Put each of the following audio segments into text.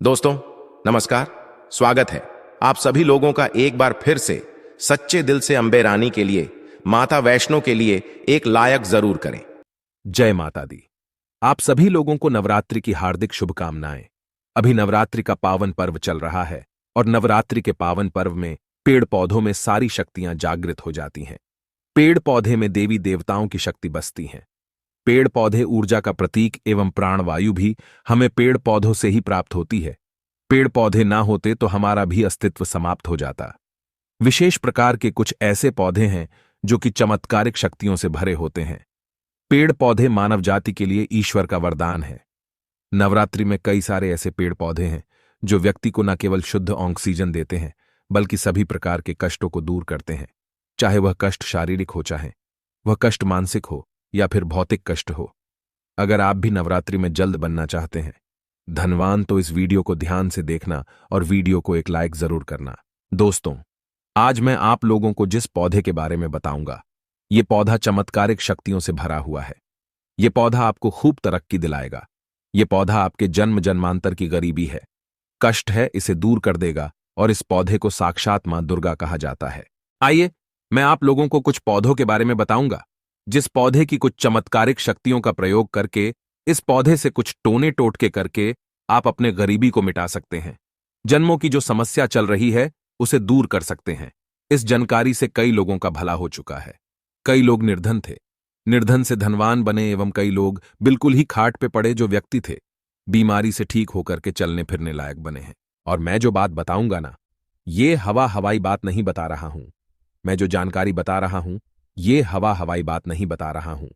दोस्तों, नमस्कार। स्वागत है आप सभी लोगों का एक बार फिर से सच्चे दिल से अंबे रानी के लिए, माता वैष्णो के लिए एक लायक जरूर करें। जय माता दी। आप सभी लोगों को नवरात्रि की हार्दिक शुभकामनाएं। अभी नवरात्रि का पावन पर्व चल रहा है और नवरात्रि के पावन पर्व में पेड़ पौधों में सारी शक्तियां जागृत हो जाती हैं। पेड़ पौधे में देवी देवताओं की शक्ति बसती है। पेड़ पौधे ऊर्जा का प्रतीक एवं प्राणवायु भी हमें पेड़ पौधों से ही प्राप्त होती है। पेड़ पौधे ना होते तो हमारा भी अस्तित्व समाप्त हो जाता। विशेष प्रकार के कुछ ऐसे पौधे हैं जो कि चमत्कारिक शक्तियों से भरे होते हैं। पेड़ पौधे मानव जाति के लिए ईश्वर का वरदान है। नवरात्रि में कई सारे ऐसे पेड़ पौधे हैं जो व्यक्ति को न केवल शुद्ध ऑक्सीजन देते हैं बल्कि सभी प्रकार के कष्टों को दूर करते हैं, चाहे वह कष्ट शारीरिक हो, चाहे वह कष्ट मानसिक हो या फिर भौतिक कष्ट हो। अगर आप भी नवरात्रि में जल्द बनना चाहते हैं धनवान, तो इस वीडियो को ध्यान से देखना और वीडियो को एक लाइक जरूर करना। दोस्तों, आज मैं आप लोगों को जिस पौधे के बारे में बताऊंगा, ये पौधा चमत्कारिक शक्तियों से भरा हुआ है। ये पौधा आपको खूब तरक्की दिलाएगा। ये पौधा आपके जन्म जन्मांतर की गरीबी है, कष्ट है, इसे दूर कर देगा और इस पौधे को साक्षात मां दुर्गा कहा जाता है। आइए, मैं आप लोगों को कुछ पौधों के बारे में बताऊंगा जिस पौधे की कुछ चमत्कारिक शक्तियों का प्रयोग करके, इस पौधे से कुछ टोने टोटके करके आप अपने गरीबी को मिटा सकते हैं। जन्मों की जो समस्या चल रही है उसे दूर कर सकते हैं। इस जानकारी से कई लोगों का भला हो चुका है। कई लोग निर्धन थे, निर्धन से धनवान बने, एवं कई लोग बिल्कुल ही खाट पे पड़े जो व्यक्ति थे, बीमारी से ठीक होकर के चलने फिरने लायक बने हैं। और मैं जो बात बताऊंगा ना, ये हवाई बात नहीं बता रहा हूं। मैं जो जानकारी बता रहा हूं, ये हवाई बात नहीं बता रहा हूं।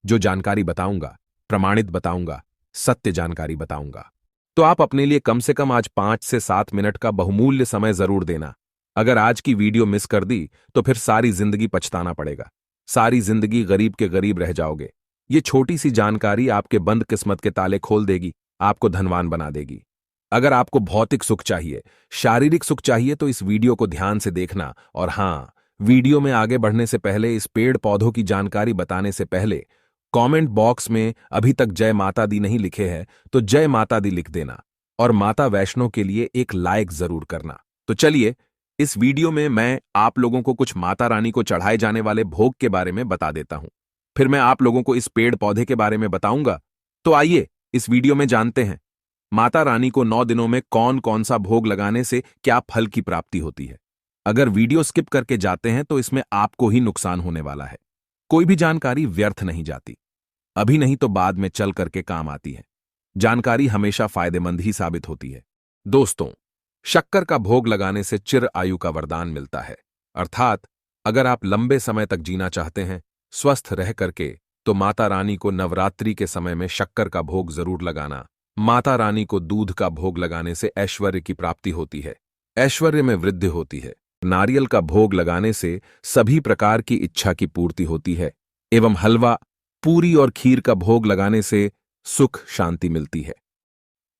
जो जानकारी बताऊंगा, प्रमाणित बताऊंगा, सत्य जानकारी बताऊंगा। तो आप अपने लिए कम से कम आज 5 से 7 मिनट का बहुमूल्य समय जरूर देना। अगर आज की वीडियो मिस कर दी तो फिर सारी जिंदगी पछताना पड़ेगा। सारी जिंदगी गरीब के गरीब रह जाओगे। ये छोटी सी जानकारी आपके बंद किस्मत के ताले खोल देगी, आपको धनवान बना देगी। अगर आपको भौतिक सुख चाहिए, शारीरिक सुख चाहिए, तो इस वीडियो को ध्यान से देखना। और हां, वीडियो में आगे बढ़ने से पहले, इस पेड़ पौधों की जानकारी बताने से पहले, कमेंट बॉक्स में अभी तक जय माता दी नहीं लिखे हैं तो जय माता दी लिख देना और माता वैष्णो के लिए एक लाइक जरूर करना। तो चलिए, इस वीडियो में मैं आप लोगों को कुछ माता रानी को चढ़ाए जाने वाले भोग के बारे में बता देता हूं। फिर मैं आप लोगों को इस पेड़ पौधे के बारे में बताऊंगा। तो आइए, इस वीडियो में जानते हैं माता रानी को 9 दिनों में कौन कौन सा भोग लगाने से क्या फल की प्राप्ति होती है। अगर वीडियो स्किप करके जाते हैं तो इसमें आपको ही नुकसान होने वाला है। कोई भी जानकारी व्यर्थ नहीं जाती, अभी नहीं तो बाद में चल करके काम आती है। जानकारी हमेशा फायदेमंद ही साबित होती है। दोस्तों, शक्कर का भोग लगाने से चिर आयु का वरदान मिलता है। अर्थात अगर आप लंबे समय तक जीना चाहते हैं, स्वस्थ रह करके, तो माता रानी को नवरात्रि के समय में शक्कर का भोग जरूर लगाना। माता रानी को दूध का भोग लगाने से ऐश्वर्य की प्राप्ति होती है, ऐश्वर्य में वृद्धि होती है। नारियल का भोग लगाने से सभी प्रकार की इच्छा की पूर्ति होती है, एवं हलवा, पूरी और खीर का भोग लगाने से सुख शांति मिलती है।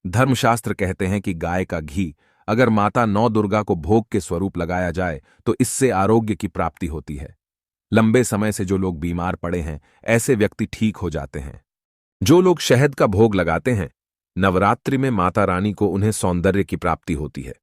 धर्मशास्त्र कहते हैं कि गाय का घी अगर माता नौ दुर्गा को भोग के स्वरूप लगाया जाए तो इससे आरोग्य की प्राप्ति होती है। लंबे समय से जो लोग बीमार पड़े हैं, ऐसे व्यक्ति ठीक हो जाते हैं। जो लोग शहद का भोग लगाते हैं, नवरात्रि में माता रानी को उन्हें सौंदर्य की प्राप्ति होती है।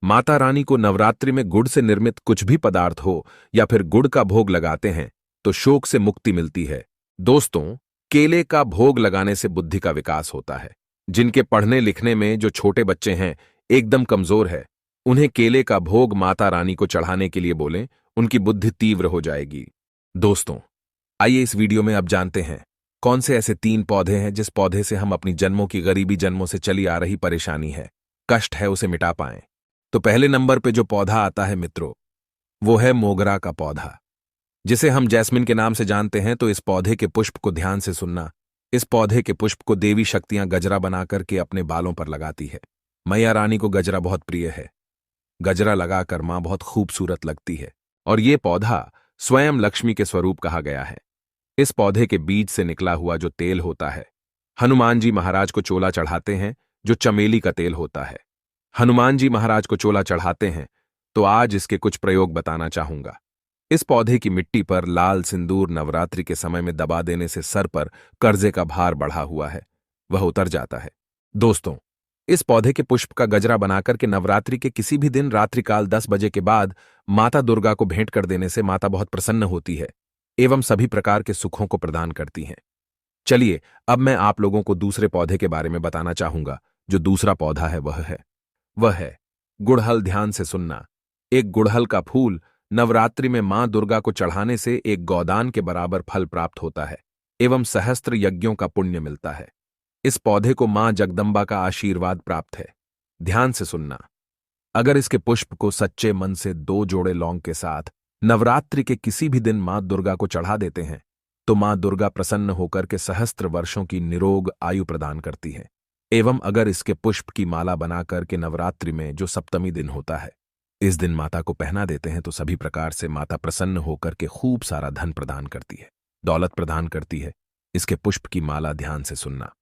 माता रानी को नवरात्रि में गुड़ से निर्मित कुछ भी पदार्थ हो या फिर गुड़ का भोग लगाते हैं तो शोक से मुक्ति मिलती है। दोस्तों, केले का भोग लगाने से बुद्धि का विकास होता है। जिनके पढ़ने लिखने में जो छोटे बच्चे हैं, एकदम कमजोर है, उन्हें केले का भोग माता रानी को चढ़ाने के लिए बोलें, उनकी बुद्धि तीव्र हो जाएगी। दोस्तों, आइए इस वीडियो में अब जानते हैं कौन से ऐसे 3 पौधे हैं जिस पौधे से हम अपनी जन्मों की गरीबी, जन्मों से चली आ रही परेशानी है, कष्ट है, उसे मिटा पाएं। तो पहले नंबर पे जो पौधा आता है मित्रों, वो है मोगरा का पौधा, जिसे हम जैस्मिन के नाम से जानते हैं। तो इस पौधे के पुष्प को ध्यान से सुनना। इस पौधे के पुष्प को देवी शक्तियां गजरा बना करके अपने बालों पर लगाती है। मैया रानी को गजरा बहुत प्रिय है। गजरा लगाकर मां बहुत खूबसूरत लगती है और ये पौधा स्वयं लक्ष्मी के स्वरूप कहा गया है। इस पौधे के बीज से निकला हुआ जो तेल होता है, हनुमान जी महाराज को चोला चढ़ाते हैं, जो चमेली का तेल होता है। हनुमान जी महाराज को चोला चढ़ाते हैं, तो आज इसके कुछ प्रयोग बताना चाहूंगा। इस पौधे की मिट्टी पर लाल सिंदूर नवरात्रि के समय में दबा देने से सर पर कर्जे का भार बढ़ा हुआ है, वह उतर जाता है। दोस्तों, इस पौधे के पुष्प का गजरा बनाकर के नवरात्रि के किसी भी दिन रात्रिकाल 10 बजे के बाद माता दुर्गा को भेंट कर देने से माता बहुत प्रसन्न होती है एवं सभी प्रकार के सुखों को प्रदान करती हैं। चलिए अब मैं आप लोगों को दूसरे पौधे के बारे में बताना चाहूंगा। जो दूसरा पौधा है वह है गुड़हल। ध्यान से सुनना। एक गुड़हल का फूल नवरात्रि में मां दुर्गा को चढ़ाने से एक गोदान के बराबर फल प्राप्त होता है एवं सहस्त्र यज्ञों का पुण्य मिलता है। इस पौधे को मां जगदंबा का आशीर्वाद प्राप्त है। ध्यान से सुनना। अगर इसके पुष्प को सच्चे मन से 2 जोड़े लौंग के साथ नवरात्रि के किसी भी दिन मां दुर्गा को चढ़ा देते हैं तो मां दुर्गा प्रसन्न होकर के सहस्त्र वर्षों की निरोग आयु प्रदान करती है। एवं अगर इसके पुष्प की माला बनाकर के नवरात्रि में जो सप्तमी दिन होता है इस दिन माता को पहना देते हैं तो सभी प्रकार से माता प्रसन्न होकर के खूब सारा धन प्रदान करती है, दौलत प्रदान करती है। इसके पुष्प की माला ध्यान से सुनना।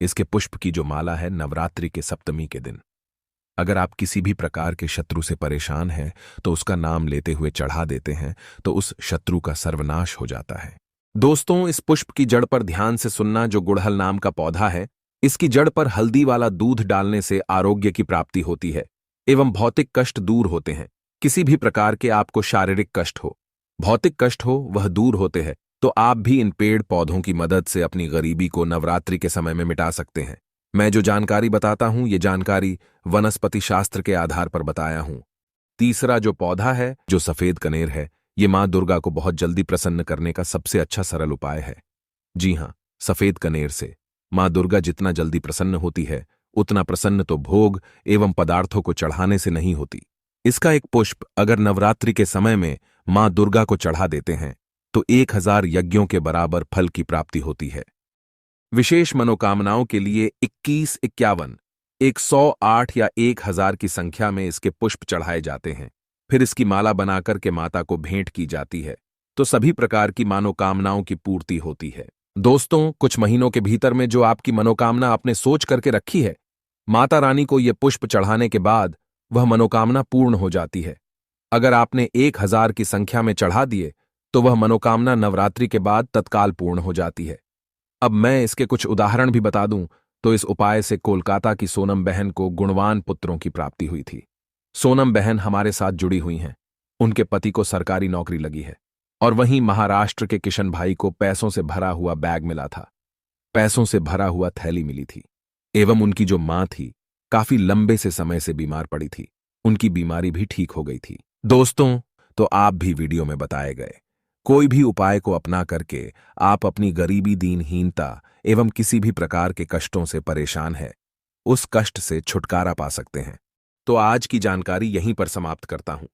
इसके पुष्प की जो माला है नवरात्रि के सप्तमी के दिन अगर आप किसी भी प्रकार के शत्रु से परेशान हैं तो उसका नाम लेते हुए चढ़ा देते हैं तो उस शत्रु का सर्वनाश हो जाता है। दोस्तों, इस पुष्प की जड़ पर ध्यान से सुनना। जो गुड़हल नाम का पौधा है इसकी जड़ पर हल्दी वाला दूध डालने से आरोग्य की प्राप्ति होती है एवं भौतिक कष्ट दूर होते हैं। किसी भी प्रकार के आपको शारीरिक कष्ट हो, भौतिक कष्ट हो, वह दूर होते हैं। तो आप भी इन पेड़ पौधों की मदद से अपनी गरीबी को नवरात्रि के समय में मिटा सकते हैं। मैं जो जानकारी बताता हूं ये जानकारी वनस्पति शास्त्र के आधार पर बताया हूं। तीसरा जो पौधा है जो सफेद कनेर है ये मां दुर्गा को बहुत जल्दी प्रसन्न करने का सबसे अच्छा सरल उपाय है। जी हां, सफेद कनेर से मां दुर्गा जितना जल्दी प्रसन्न होती है उतना प्रसन्न तो भोग एवं पदार्थों को चढ़ाने से नहीं होती। इसका एक पुष्प अगर नवरात्रि के समय में मां दुर्गा को चढ़ा देते हैं तो 1000 यज्ञों के बराबर फल की प्राप्ति होती है। विशेष मनोकामनाओं के लिए 21, 51, 108 या 1000 की संख्या में इसके पुष्प चढ़ाए जाते हैं। फिर इसकी माला बनाकर के माता को भेंट की जाती है तो सभी प्रकार की मनोकामनाओं की पूर्ति होती है। दोस्तों, कुछ महीनों के भीतर में जो आपकी मनोकामना आपने सोच करके रखी है माता रानी को ये पुष्प चढ़ाने के बाद वह मनोकामना पूर्ण हो जाती है। अगर आपने 1000 की संख्या में चढ़ा दिए तो वह मनोकामना नवरात्रि के बाद तत्काल पूर्ण हो जाती है। अब मैं इसके कुछ उदाहरण भी बता दूं तो इस उपाय से कोलकाता की सोनम बहन को गुणवान पुत्रों की प्राप्ति हुई थी। सोनम बहन हमारे साथ जुड़ी हुई हैं। उनके पति को सरकारी नौकरी लगी है और वहीं महाराष्ट्र के किशन भाई को पैसों से भरा हुआ बैग मिला था, पैसों से भरा हुआ थैली मिली थी। एवं उनकी जो मां थी काफी लंबे से समय से बीमार पड़ी थी, उनकी बीमारी भी ठीक हो गई थी। दोस्तों, तो आप भी वीडियो में बताए गए कोई भी उपाय को अपना करके आप अपनी गरीबी, दीनहीनता एवं किसी भी प्रकार के कष्टों से परेशान है उस कष्ट से छुटकारा पा सकते हैं। तो आज की जानकारी यहीं पर समाप्त करता हूं।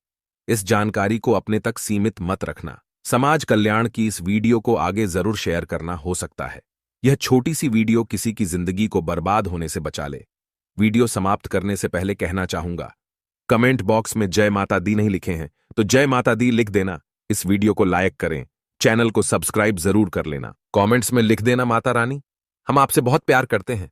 इस जानकारी को अपने तक सीमित मत रखना। समाज कल्याण की इस वीडियो को आगे जरूर शेयर करना। हो सकता है यह छोटी सी वीडियो किसी की जिंदगी को बर्बाद होने से बचा ले। वीडियो समाप्त करने से पहले कहना चाहूंगा, कमेंट बॉक्स में जय माता दी नहीं लिखे हैं तो जय माता दी लिख देना। इस वीडियो को लाइक करें, चैनल को सब्सक्राइब जरूर कर लेना, कमेंट्स में लिख देना माता रानी। हम आपसे बहुत प्यार करते हैं।